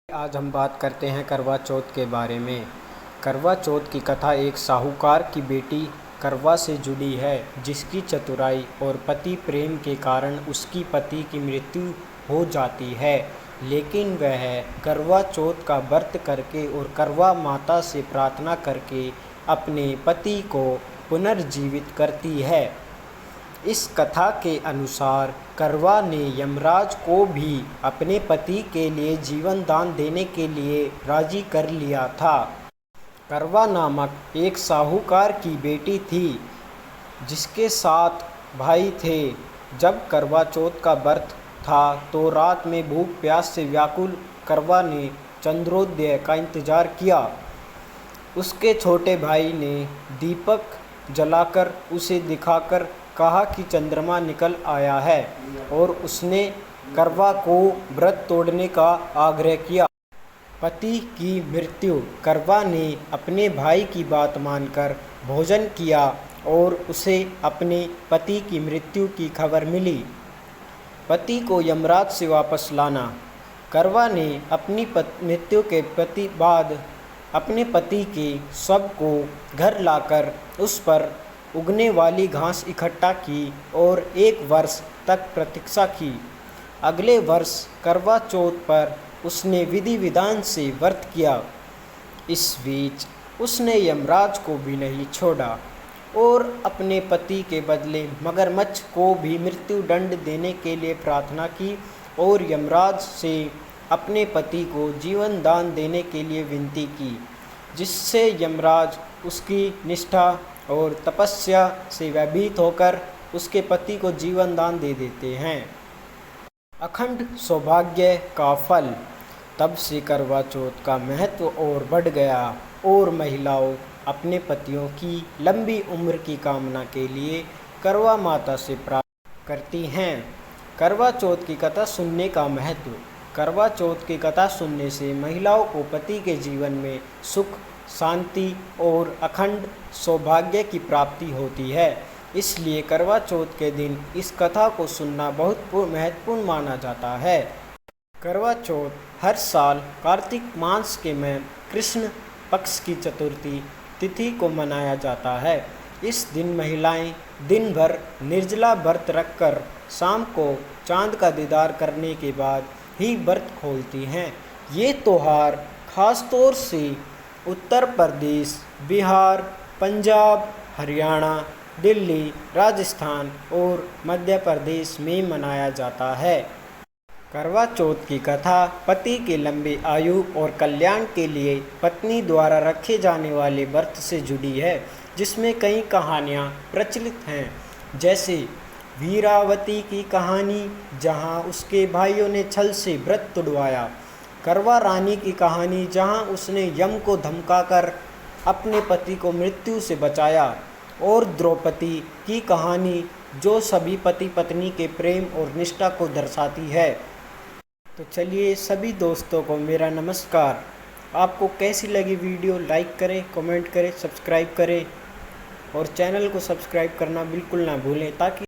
आज हम बात करते हैं करवा चौथ के बारे में। करवा चौथ की कथा एक साहूकार की बेटी करवा से जुड़ी है, जिसकी चतुराई और पति प्रेम के कारण उसकी पति की मृत्यु हो जाती है, लेकिन वह करवा चौथ का व्रत करके और करवा माता से प्रार्थना करके अपने पति को पुनर्जीवित करती है। इस कथा के अनुसार करवा ने यमराज को भी अपने पति के लिए जीवन दान देने के लिए राजी कर लिया था। करवा नामक एक साहूकार की बेटी थी, जिसके 7 भाई थे। जब करवा चौथ का व्रत था तो रात में भूख प्यास से व्याकुल करवा ने चंद्रोदय का इंतजार किया। उसके छोटे भाई ने दीपक जलाकर उसे दिखाकर कहा कि चंद्रमा निकल आया है, और उसने करवा को व्रत तोड़ने का आग्रह किया। पति की मृत्यु। करवा ने अपने भाई की बात मानकर भोजन किया और उसे अपने पति की मृत्यु की खबर मिली। पति को यमराज से वापस लाना। करवा ने अपनी मृत्यु के बाद अपने पति के शव को घर लाकर उस पर उगने वाली घास इकट्ठा की और 1 वर्ष तक प्रतीक्षा की। अगले वर्ष करवा चौथ पर उसने विधि विधान से व्रत किया। इस बीच उसने यमराज को भी नहीं छोड़ा और अपने पति के बदले मगरमच्छ को भी मृत्यु दंड देने के लिए प्रार्थना की और यमराज से अपने पति को जीवन दान देने के लिए विनती की, जिससे यमराज उसकी निष्ठा और तपस्या से भयभीत होकर उसके पति को जीवन दान दे देते हैं। अखंड सौभाग्य का फल। तब से करवा चौथ का महत्व और बढ़ गया और महिलाओं अपने पतियों की लंबी उम्र की कामना के लिए करवा माता से प्रार्थना करती हैं। करवा चौथ की कथा सुनने का महत्व। करवा चौथ की कथा सुनने से महिलाओं को पति के जीवन में सुख, शांति और अखंड सौभाग्य की प्राप्ति होती है। इसलिए करवा चौथ के दिन इस कथा को सुनना बहुत महत्वपूर्ण माना जाता है। करवा चौथ हर साल कार्तिक मास के में कृष्ण पक्ष की चतुर्थी तिथि को मनाया जाता है। इस दिन महिलाएं दिन भर निर्जला व्रत रखकर शाम को चांद का दीदार करने के बाद ही व्रत खोलती हैं। ये त्यौहार खास तौर से उत्तर प्रदेश, बिहार, पंजाब, हरियाणा, दिल्ली, राजस्थान और मध्य प्रदेश में मनाया जाता है। करवा चौथ की कथा पति के लंबे आयु और कल्याण के लिए पत्नी द्वारा रखे जाने वाले व्रत से जुड़ी है, जिसमें कई कहानियाँ प्रचलित हैं, जैसे वीरावती की कहानी, जहाँ उसके भाइयों ने छल से व्रत तुड़वाया। करवा रानी की कहानी, जहाँ उसने यम को धमकाकर अपने पति को मृत्यु से बचाया। और द्रौपदी की कहानी, जो सभी पति पत्नी के प्रेम और निष्ठा को दर्शाती है। तो चलिए सभी दोस्तों को मेरा नमस्कार। आपको कैसी लगी वीडियो लाइक करें, कमेंट करें, सब्सक्राइब करें और चैनल को सब्सक्राइब करना बिल्कुल ना भूलें, ताकि